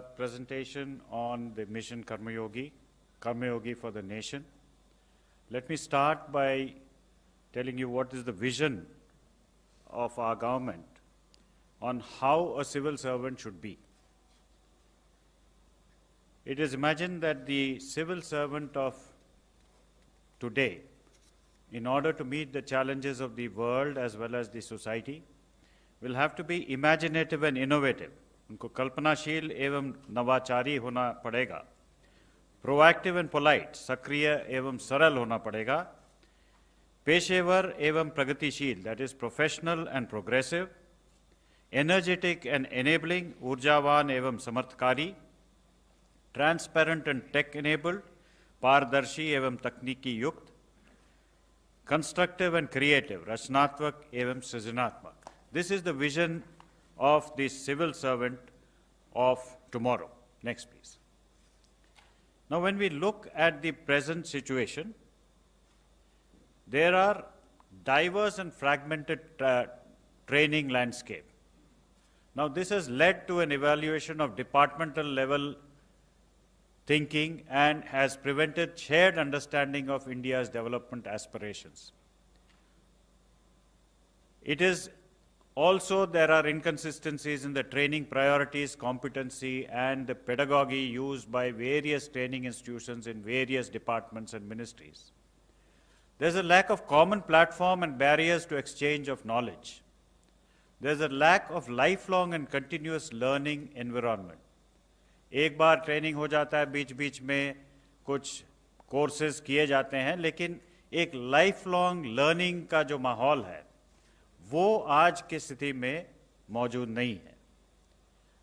Presentation on the mission Karmayogi for the nation. Let me start by telling you what is the vision of our government on how a civil servant should be. It is imagined that the civil servant of today, in order to meet the challenges of the world as well as the society, will have to be imaginative and innovative. उनको कल्पनाशील एवं नवाचारी होना पड़ेगा, proactive and polite, सक्रिय एवं सरल होना पड़ेगा, पेशेवर एवं प्रगतिशील, that is professional and progressive, energetic and enabling, ऊर्जावान एवं समर्थकारी, ट्रांसपेरेंट एंड टेक एनेबल्ड, पारदर्शी एवं तकनीकी युक्त, कंस्ट्रक्टिव एंड क्रिएटिव, रचनात्मक एवं सृजनात्मक. This is the vision of the civil servant of tomorrow. Next, please. Now, when we look at the present situation, there are diverse and fragmented training landscape. Now, this has led to an evaluation of departmental level thinking and has prevented shared understanding of India's development aspirations. It is also, there are inconsistencies in the training priorities, competency, and the pedagogy used by various training institutions in various departments and ministries. There's a lack of common platform and barriers to exchange of knowledge. There's a lack of lifelong and continuous learning environment. एक बार training हो जाता है, बीच बीच में कुछ courses किए जाते हैं, लेकिन एक लाइफ लॉन्ग लर्निंग का जो माहौल है वो आज की स्थिति में मौजूद नहीं है.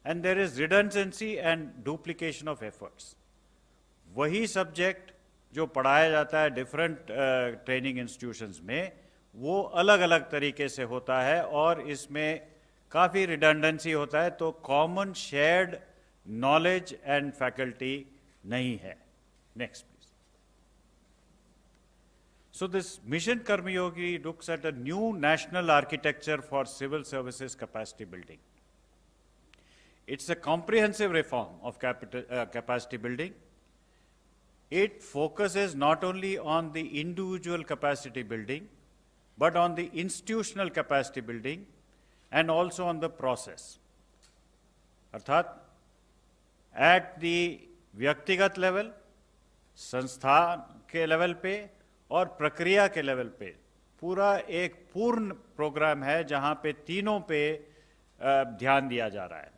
And there is redundancy and duplication of efforts. वही सब्जेक्ट जो पढ़ाया जाता है डिफरेंट ट्रेनिंग इंस्टीट्यूशंस में, वो अलग अलग तरीके से होता है और इसमें काफ़ी रिडंडेंसी होता है, तो common shared knowledge and faculty नहीं है. Next. So this mission Karmayogi looks at a new national architecture for civil services capacity building. It's a comprehensive reform of capacity building. It focuses not only on the individual capacity building, but on the institutional capacity building and also on the process. अर्थात at the व्यक्तिगत level, संस्था के level पे और प्रक्रिया के level पे पूरा एक पूर्ण प्रोग्राम है जहां पे तीनों पे ध्यान दिया जा रहा है.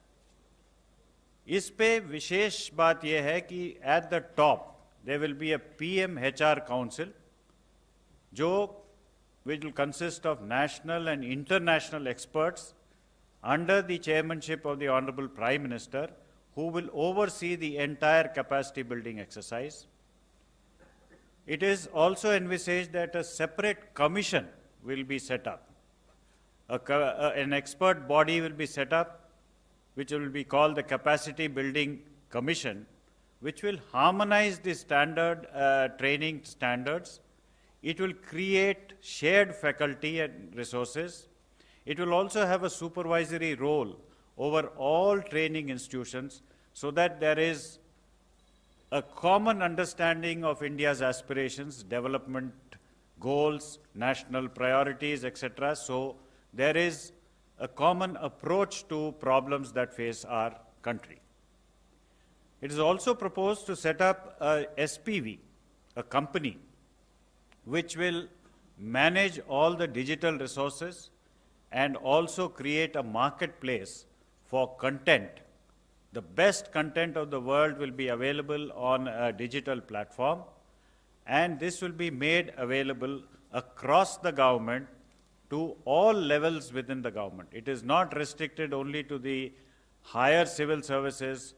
इस पे विशेष बात यह है कि at the top there will be a PM HR council जो will consist of national and international experts under the chairmanship of the honourable prime minister who will oversee the entire capacity building exercise. It is also envisaged that a separate commission will be set up. An expert body will be set up, which will be called the Capacity Building Commission, which will harmonize the standard training standards. It will create shared faculty and resources. It will also have a supervisory role over all training institutions so that there is a common understanding of India's aspirations, development goals, national priorities, etc. So there is a common approach to problems that face our country. It is also proposed to set up a SPV, a company, which will manage all the digital resources and also create a marketplace for content. The best content of the world will be available on a digital platform, and this will be made available across the government to all levels within the government. It is not restricted only to the higher civil services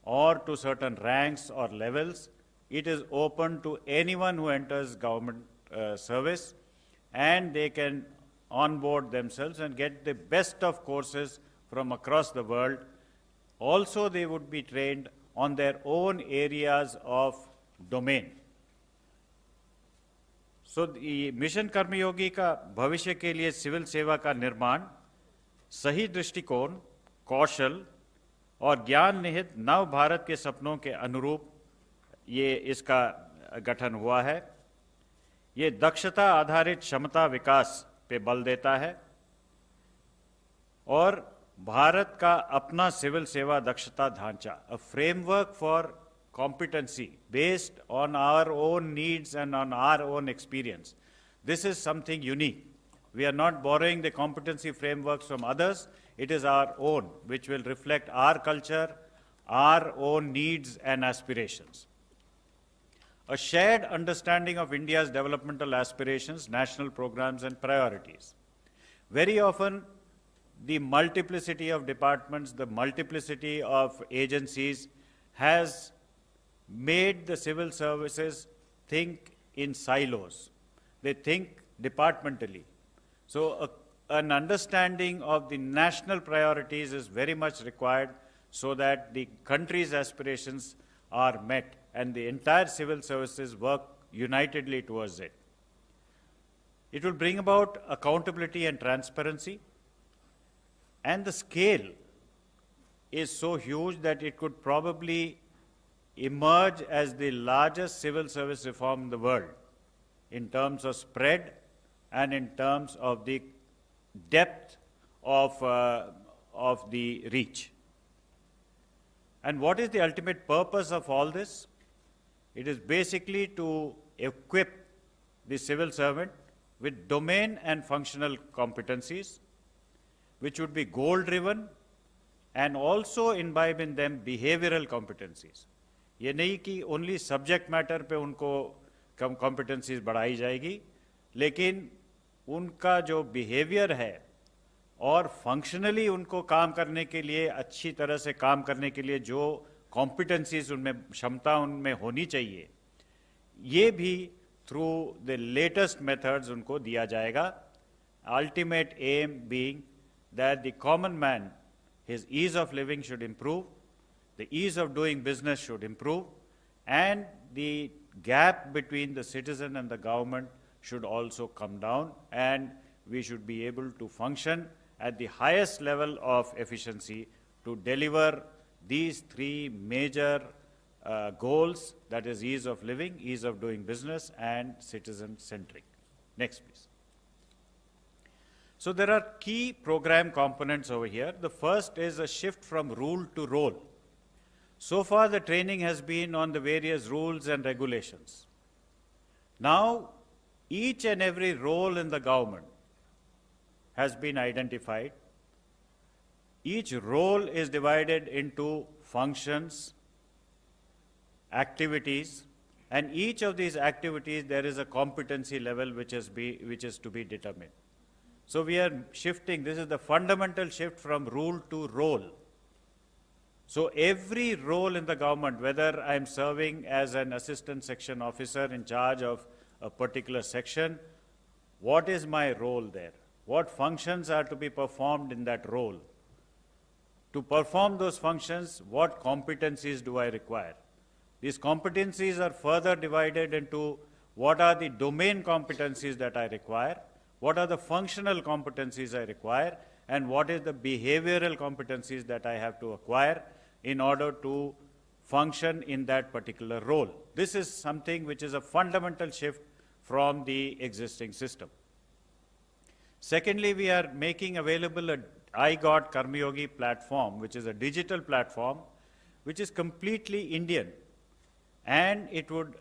or to certain ranks or levels. It is open to anyone who enters government service, and they can onboard themselves and get the best of courses from across the world. Also, they would be trained on their own areas of domain. So, mission Karmayogi का भविष्य के लिए civil सेवा का निर्माण सही दृष्टिकोण, कौशल, और ज्ञान निहित नव भारत के सपनों के अनुरूप ये इसका गठन हुआ है। ये दक्षता आधारित क्षमता विकास पे बल देता है और भारत का अपना सिविल सेवा दक्षता ढांचा, a framework for competency based on our own needs and on our own experience. This is something unique. We are not borrowing the competency frameworks from others. It is our own, which will reflect our culture, our own needs and aspirations. A shared understanding of India's developmental aspirations, national programs and priorities. Very often, the multiplicity of departments, the multiplicity of agencies has made the civil services think in silos. They think departmentally. So an understanding of the national priorities is very much required so that the country's aspirations are met and the entire civil services work unitedly towards it. It will bring about accountability and transparency, and the scale is so huge that it could probably emerge as the largest civil service reform in the world in terms of spread and in terms of the depth of the reach. And what is the ultimate purpose of all this? It is basically to equip the civil servant with domain and functional competencies, which would be goal-driven and also imbibe in them behavioral competencies. ये नहीं कि only subject matter पे उनको competencies बढ़ाई जाएगी, लेकिन उनका जो बिहेवियर है और फंक्शनली उनको काम करने के लिए, अच्छी तरह से काम करने के लिए जो कॉम्पिटेंसीज उनमें, क्षमता उनमें होनी चाहिए, ये भी थ्रू द लेटेस्ट मेथड्स उनको दिया जाएगा. Ultimate aim being that the common man, his ease of living should improve, the ease of doing business should improve, and the gap between the citizen and the government should also come down, and we should be able to function at the highest level of efficiency to deliver these three major goals, that is ease of living, ease of doing business, and citizen-centric. Next, please. So there are key program components over here. The first is a shift from rule to role. So far, the training has been on the various rules and regulations. Now, each and every role in the government has been identified. Each role is divided into functions, activities, and each of these activities there is a competency level which is to be determined. So we are shifting, this is the fundamental shift from rule to role. So every role in the government, whether I'm serving as an assistant section officer in charge of a particular section, what is my role there? What functions are to be performed in that role? To perform those functions, what competencies do I require? These competencies are further divided into what are the domain competencies that I require, what are the functional competencies I require, and what is the behavioral competencies that I have to acquire in order to function in that particular role. This is something which is a fundamental shift from the existing system. Secondly, we are making available a iGOT Karmayogi platform, which is a digital platform, which is completely Indian, and it would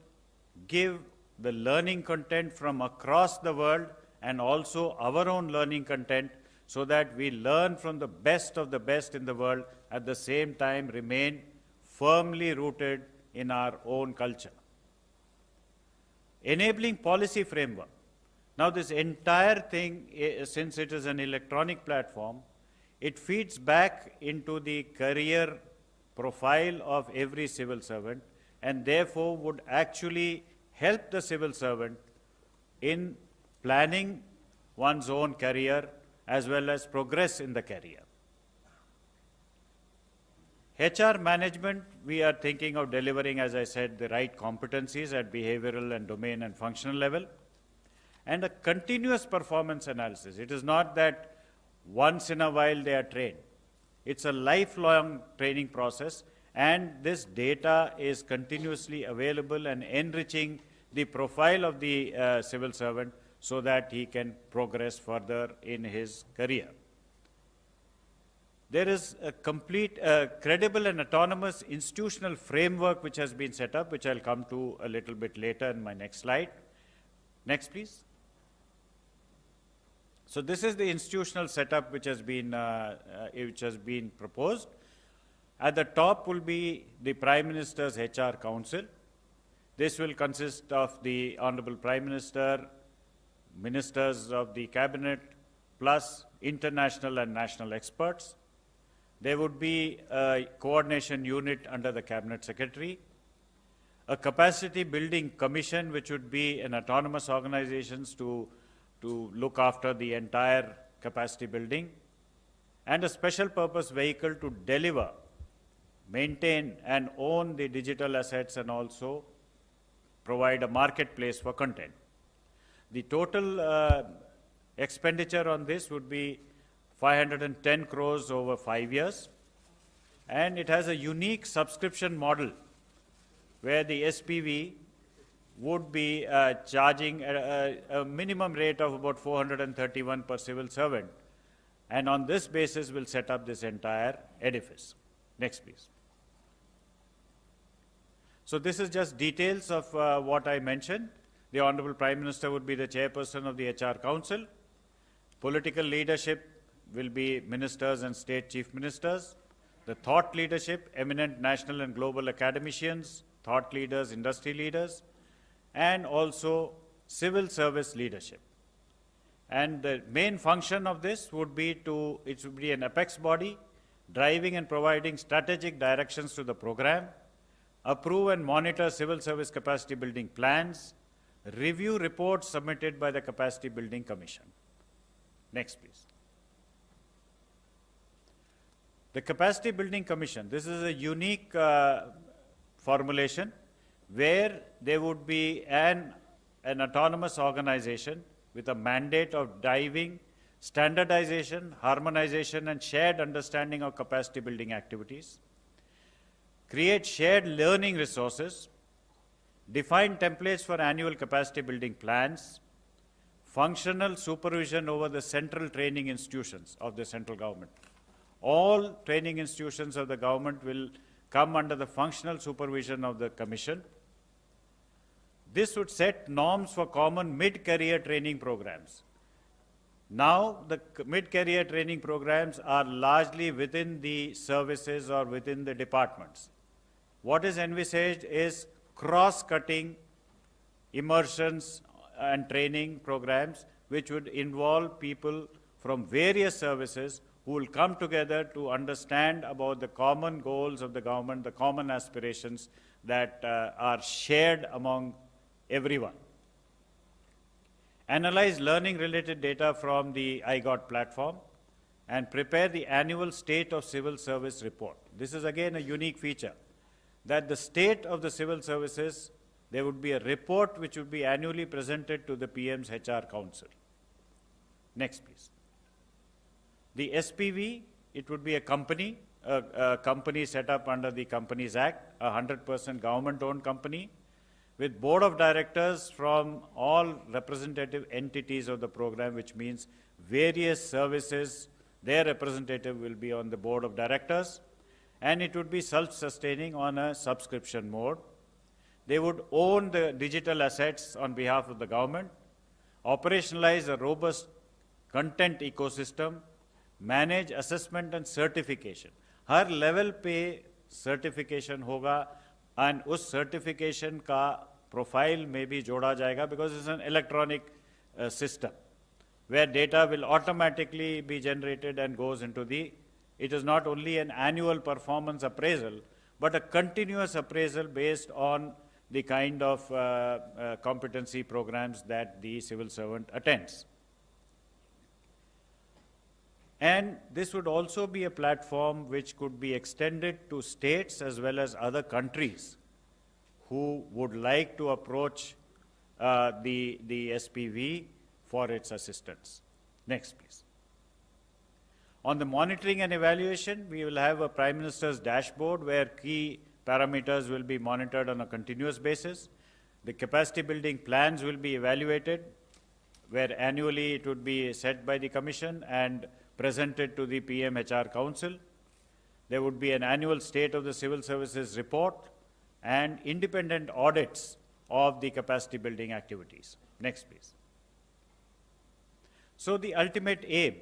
give the learning content from across the world and also our own learning content, so that we learn from the best of the best in the world, at the same time remain firmly rooted in our own culture. Enabling policy framework. Now this entire thing, since it is an electronic platform, it feeds back into the career profile of every civil servant, and therefore would actually help the civil servant in planning one's own career as well as progress in the career. HR management, we are thinking of delivering, as I said, the right competencies at behavioral and domain and functional level, and a continuous performance analysis. It is not that once in a while they are trained. It's a lifelong training process, and this data is continuously available and enriching the profile of the civil servant so that he can progress further in his career. There is a complete, credible and autonomous institutional framework which has been set up, which I'll come to a little bit later in my next slide. Next, please. So this is the institutional setup which has been proposed. At the top will be the Prime Minister's HR Council. This will consist of the Honorable Prime Minister, ministers of the Cabinet, plus international and national experts. There would be a coordination unit under the Cabinet Secretary, a capacity building commission which would be an autonomous organization to look after the entire capacity building, and a special purpose vehicle to deliver, maintain and own the digital assets and also provide a marketplace for content. The total expenditure on this would be 510 crores over 5 years, and it has a unique subscription model where the SPV would be charging a minimum rate of about 431 per civil servant, and on this basis will set up this entire edifice. Next, please. So this is just details of what I mentioned. The Honorable Prime Minister would be the chairperson of the HR Council. Political leadership will be ministers and state chief ministers. The thought leadership, eminent national and global academicians, thought leaders, industry leaders, and also civil service leadership. And the main function of this would be it would be an apex body, driving and providing strategic directions to the program, approve and monitor civil service capacity building plans, review reports submitted by the Capacity Building Commission. Next, please. The Capacity Building Commission, this is a unique formulation where there would be an autonomous organization with a mandate of driving standardization, harmonization, and shared understanding of capacity building activities, create shared learning resources, define templates for annual capacity building plans, functional supervision over the central training institutions of the central government. All training institutions of the government will come under the functional supervision of the Commission. This would set norms for common mid-career training programs. Now, the mid-career training programs are largely within the services or within the departments. What is envisaged is cross-cutting immersions and training programs which would involve people from various services who will come together to understand about the common goals of the government, the common aspirations that are shared among everyone. Analyze learning-related data from the iGOT platform and prepare the annual State of Civil Service report. This is again a unique feature, that the state of the civil services, there would be a report which would be annually presented to the PM's HR Council. Next, please. The SPV, it would be a company set up under the Companies Act, a 100% government-owned company, with board of directors from all representative entities of the program, which means various services, their representative will be on the board of directors, and it would be self-sustaining on a subscription mode. They would own the digital assets on behalf of the government, operationalize a robust content ecosystem, manage assessment and certification. Her level पे certification होगा, and उस certification का profile में भी जोड़ा जाएगा, because it's an electronic system where data will automatically be generated and goes into it is not only an annual performance appraisal, but a continuous appraisal based on the kind of competency programs that the civil servant attends. And this would also be a platform which could be extended to states as well as other countries who would like to approach the SPV for its assistance. Next, please. On the monitoring and evaluation, we will have a Prime Minister's dashboard where key parameters will be monitored on a continuous basis. The capacity building plans will be evaluated, where annually it would be set by the Commission and presented to the PM HR Council. There would be an annual State of the Civil Services report and independent audits of the capacity building activities. Next, please. So the ultimate aim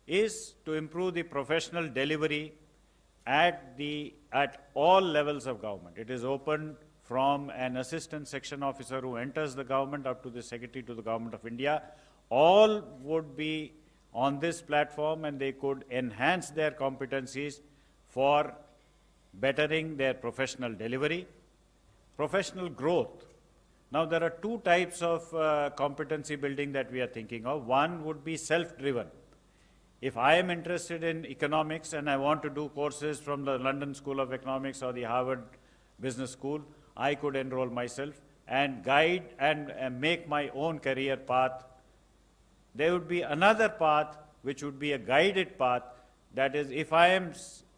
is to improve the professional delivery at all levels of government. It is open from an assistant section officer who enters the government up to the secretary to the Government of India. All would be on this platform and they could enhance their competencies for bettering their professional delivery. Professional growth. Now there are two types of competency building that we are thinking of. One would be self-driven. If I am interested in economics and I want to do courses from the London School of Economics or the Harvard Business School, I could enroll myself and guide and make my own career path. There would be another path which would be a guided path. That is, if I am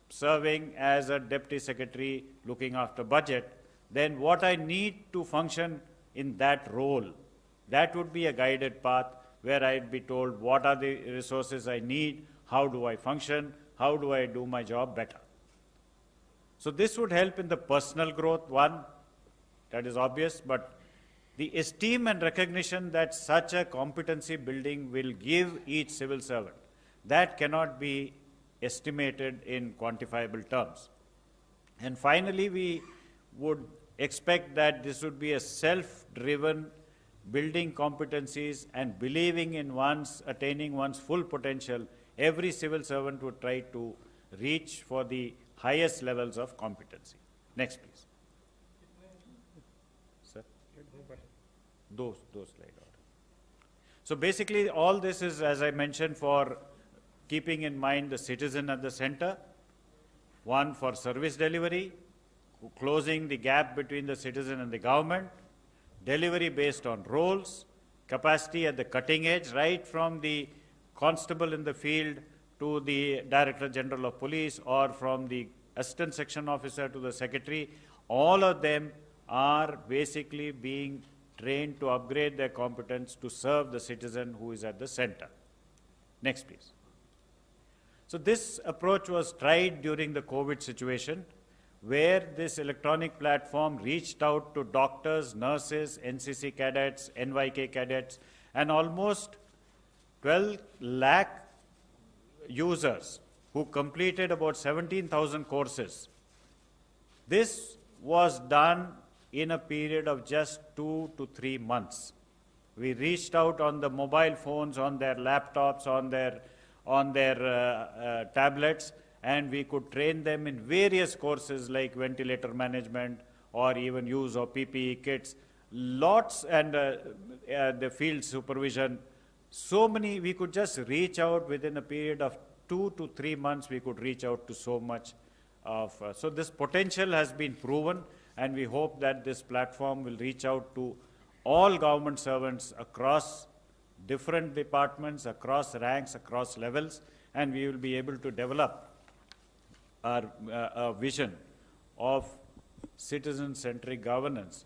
serving as a deputy secretary looking after budget, then what I need to function in that role, that would be a guided path where I'd be told what are the resources I need, how do I function, how do I do my job better. So this would help in the personal growth, one, that is obvious, but the esteem and recognition that such a competency building will give each civil servant, that cannot be estimated in quantifiable terms. And finally, we would expect that this would be a self-driven building competencies and believing in attaining one's full potential. Every civil servant would try to reach for the highest levels of competency. Next, please. Sir? Those slide. So basically, all this is, as I mentioned, for keeping in mind the citizen at the center. One, for service delivery, closing the gap between the citizen and the government, delivery based on roles, capacity at the cutting edge, right from the constable in the field to the Director General of Police, or from the assistant section officer to the secretary. All of them are basically being trained to upgrade their competence to serve the citizen who is at the center. Next, please. So this approach was tried during the COVID situation, where this electronic platform reached out to doctors, nurses, NCC cadets, NYK cadets, and almost 12 lakh users who completed about 17,000 courses. This was done in a period of just 2 to 3 months. We reached out on the mobile phones, on their laptops, on their tablets, and we could train them in various courses like ventilator management or even use of PPE kits, lots, and the field supervision. So many, we could just reach out within a period of 2 to 3 months, we could reach out to so much of, so this potential has been proven, and we hope that this platform will reach out to all government servants across different departments, across ranks, across levels, and we will be able to develop our vision of citizen-centric governance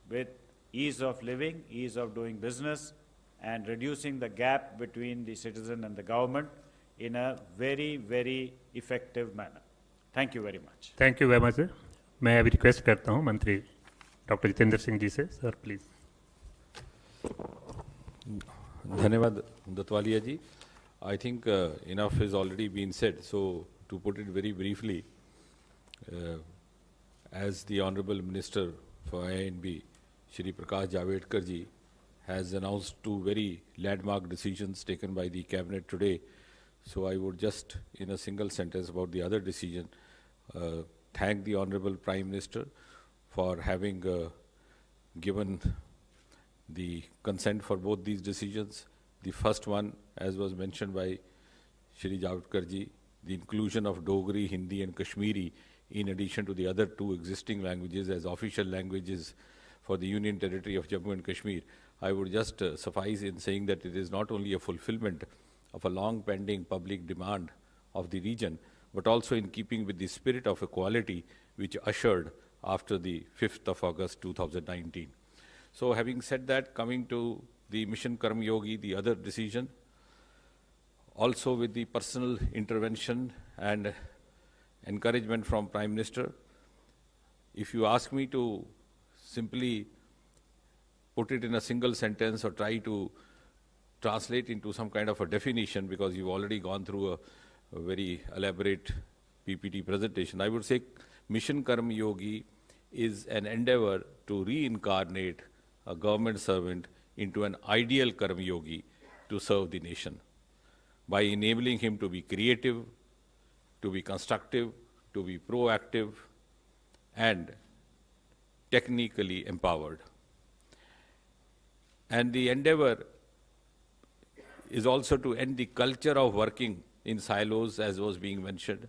with ease of living, ease of doing business, and reducing the gap between the citizen and the government in a very, very effective manner. Thank you very much. Thank you very much, sir. मैं अभी request करता हूँ मंत्री doctor Jitendra Singh ji से, sir please. धन्यवाद दत्वालिया जी. I think enough has already been said. So to put it very briefly, as the Honorable Minister for INB, Shri Prakash Javadekar ji, has announced two very landmark decisions taken by the Cabinet today. So I would just, in a single sentence about the other decision, thank the Honorable Prime Minister for having given the consent for both these decisions. The first one, as was mentioned by Shri Javadekar ji, the inclusion of Dogri, Hindi and Kashmiri in addition to the other two existing languages as official languages for the Union Territory of Jammu and Kashmir. I would just suffice in saying that it is not only a fulfillment of a long pending public demand of the region, but also in keeping with the spirit of equality which ushered after the 5th of August 2019. So having said that, coming to the Mission Karma Yogi, the other decision, also with the personal intervention and encouragement from Prime Minister, if you ask me to simply put it in a single sentence or try to translate into some kind of a definition, because you've already gone through a very elaborate PPT presentation, I would say Mission Karma Yogi is an endeavor to reincarnate a government servant into an ideal Karma Yogi to serve the nation by enabling him to be creative, to be constructive, to be proactive, and technically empowered. And the endeavor is also to end the culture of working in silos, as was being mentioned,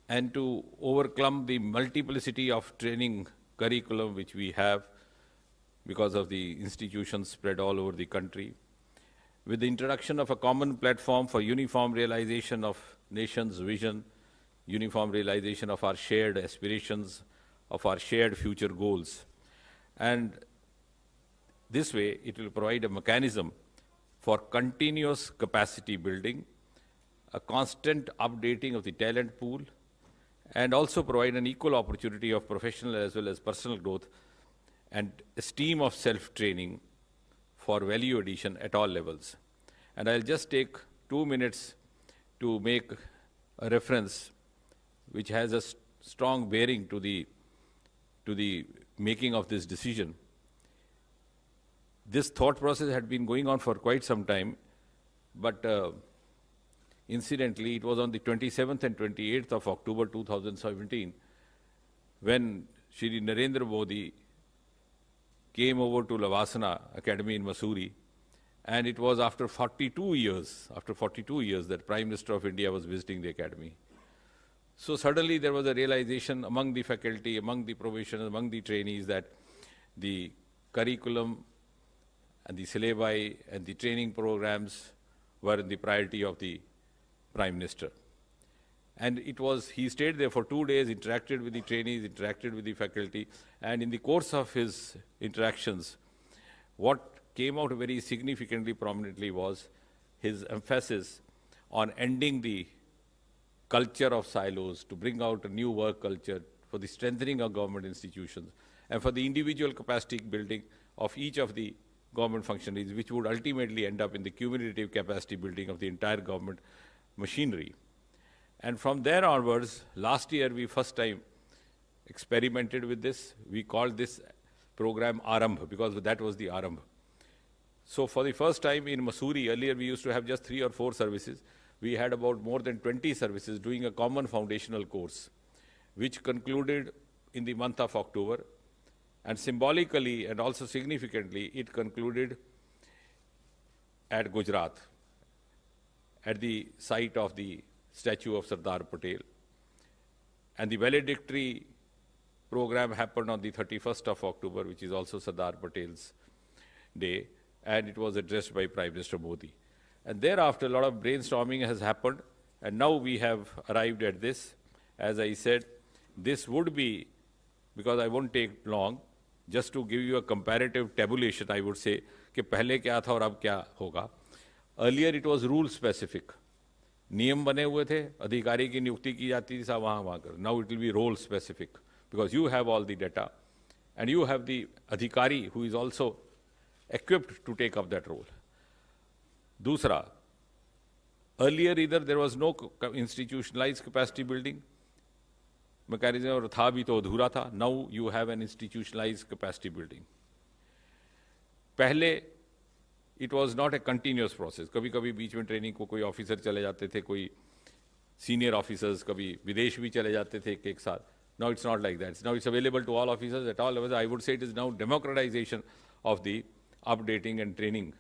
and to overcome the multiplicity of training curriculum which we have because of the institutions spread all over the country, with the introduction of a common platform for uniform realization of nation's vision, uniform realization of our shared aspirations, of our shared future goals. And this way, it will provide a mechanism for continuous capacity building, a constant updating of the talent pool, and also provide an equal opportunity of professional as well as personal growth and esteem of self-training for value addition at all levels. And I'll just take 2 minutes to make a reference which has a strong bearing to the making of this decision. This thought process had been going on for quite some time, but incidentally, it was on the 27th and 28th of October 2017 when Shri Narendra Modi came over to Lavasana Academy in Mussoorie, and it was after 42 years that Prime Minister of India was visiting the academy. So suddenly there was a realization among the faculty, among the probationers, among the trainees that the curriculum and the syllabi and the training programs were in the priority of the Prime Minister. And he stayed there for 2 days, interacted with the trainees, interacted with the faculty, and in the course of his interactions, what came out very significantly prominently was his emphasis on ending the culture of silos, to bring out a new work culture for the strengthening of government institutions and for the individual capacity building of each of the government functionaries, which would ultimately end up in the cumulative capacity building of the entire government machinery. And from there onwards, last year we first time experimented with this. We called this program Arambh, because that was the Arambh. So for the first time in Mussoorie, earlier we used to have just 3 or 4 services. We had about more than 20 services doing a common foundational course, which concluded in the month of October. And symbolically and also significantly, it concluded at Gujarat, at the site of the statue of Sardar Patel. And the valedictory program happened on the 31st of October, which is also Sardar Patel's day, and it was addressed by Prime Minister Modi. And thereafter, a lot of brainstorming has happened, and now we have arrived at this. As I said, this would be, because I won't take long, just to give you a comparative tabulation, I would say, कि पहले क्या था और अब क्या होगा. Earlier it was rule specific. नियम बने हुए थे, अधिकारी की नियुक्ति की जाती थी, वहाँ कर. Now it will be role specific, because you have all the data, and you have the adhikari who is also equipped to take up that role. Dusra, earlier either there was no institutionalized capacity building mechanism, और था भी तो अधूरा था. Now you have an institutionalized capacity building. पहले it was not a continuous process. कभी कभी बीच में ट्रेनिंग को कोई ऑफिसर चले जाते थे, कोई सीनियर ऑफिसर्स कभी विदेश भी चले जाते थे एक साथ. Now it's not like that. Now it's available to all officers at all levels. I would say it is now democratization of the updating and training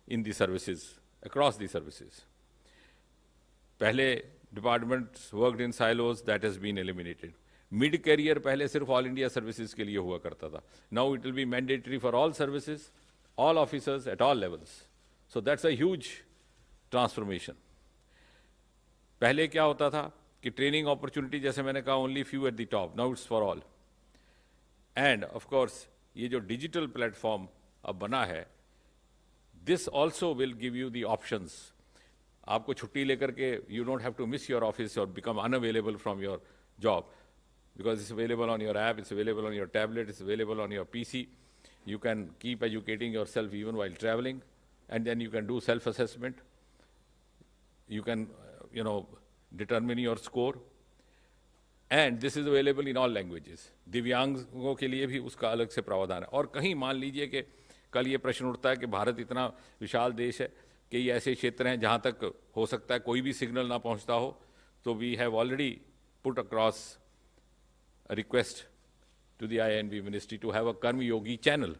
in the services, across the services. पहले departments worked in silos, that has been eliminated. Mid-career पहले सिर्फ all India services के लिए हुआ करता था. Now it will be mandatory for all services, all officers at all levels. So that's a huge transformation. पहले क्या होता था कि ट्रेनिंग अपॉर्चुनिटी, जैसे मैंने कहा, only few at the top, now it's for all. And of course ये जो डिजिटल प्लेटफॉर्म अब बना है, this also will give you the options. आपको छुट्टी लेकर के you don't have to miss your office और become unavailable from your job, because it's available on your app, it's available on your tablet, it's available on your PC. You can keep educating yourself even while traveling, and then you can do self-assessment. You can, determine your score. And this is available in all languages. दिव्यांगों के लिए भी उसका अलग से प्रावधान है. और कहीं मान लीजिए कि कल ये प्रश्न उठता है कि भारत इतना विशाल देश है कि ये ऐसे क्षेत्र हैं जहाँ तक हो सकता है कोई भी सिग्नल ना पहुँचता हो, तो we have already put across a request to the INB ministry to have a Karma Yogi channel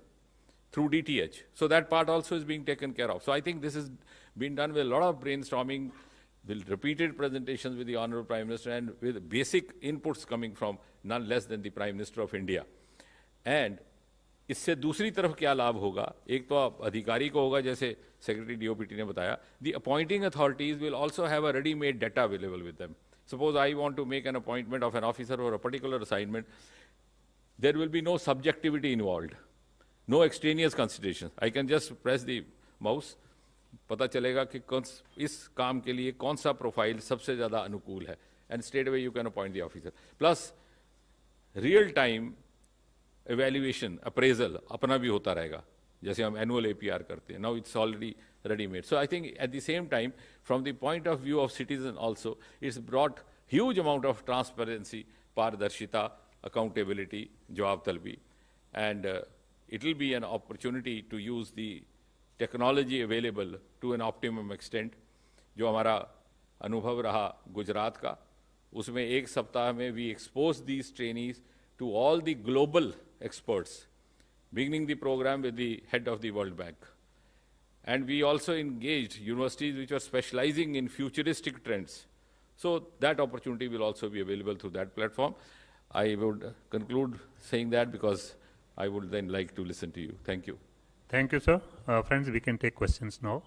through DTH. So that part also is being taken care of. So I think this has been done with a lot of brainstorming, with repeated presentations with the Honorable Prime Minister, and with basic inputs coming from none less than the Prime Minister of India. And इससे दूसरी तरफ क्या लाभ होगा? एक तो अधिकारी को होगा, जैसे सेक्रेटरी DOPT ने बताया, the appointing authorities will also have a ready-made data available with them. Suppose I want to make an appointment of an officer for a particular assignment, there will be no subjectivity involved, no extraneous considerations. I can just press the mouse, पता चलेगा कि इस काम के लिए कौन सा profile सबसे ज़्यादा अनुकूल है, and straight away you can appoint the officer. Plus, real-time evaluation, appraisal अपना भी होता रहेगा, जैसे हम annual APR करते हैं. Now it's already ready-made. So I think at the same time, from the point of view of citizen also, it's brought huge amount of transparency, pardarshita, accountability, jawab talbi, and it will be an opportunity to use the technology available to an optimum extent. जो हमारा अनुभव रहा गुजरात का, उसमें एक सप्ताह में we expose these trainees to all the global experts, beginning the program with the head of the World Bank. And we also engaged universities which are specializing in futuristic trends. So that opportunity will also be available through that platform. I would conclude saying that because I would then like to listen to you. Thank you. Thank you, sir. Friends, we can take questions now.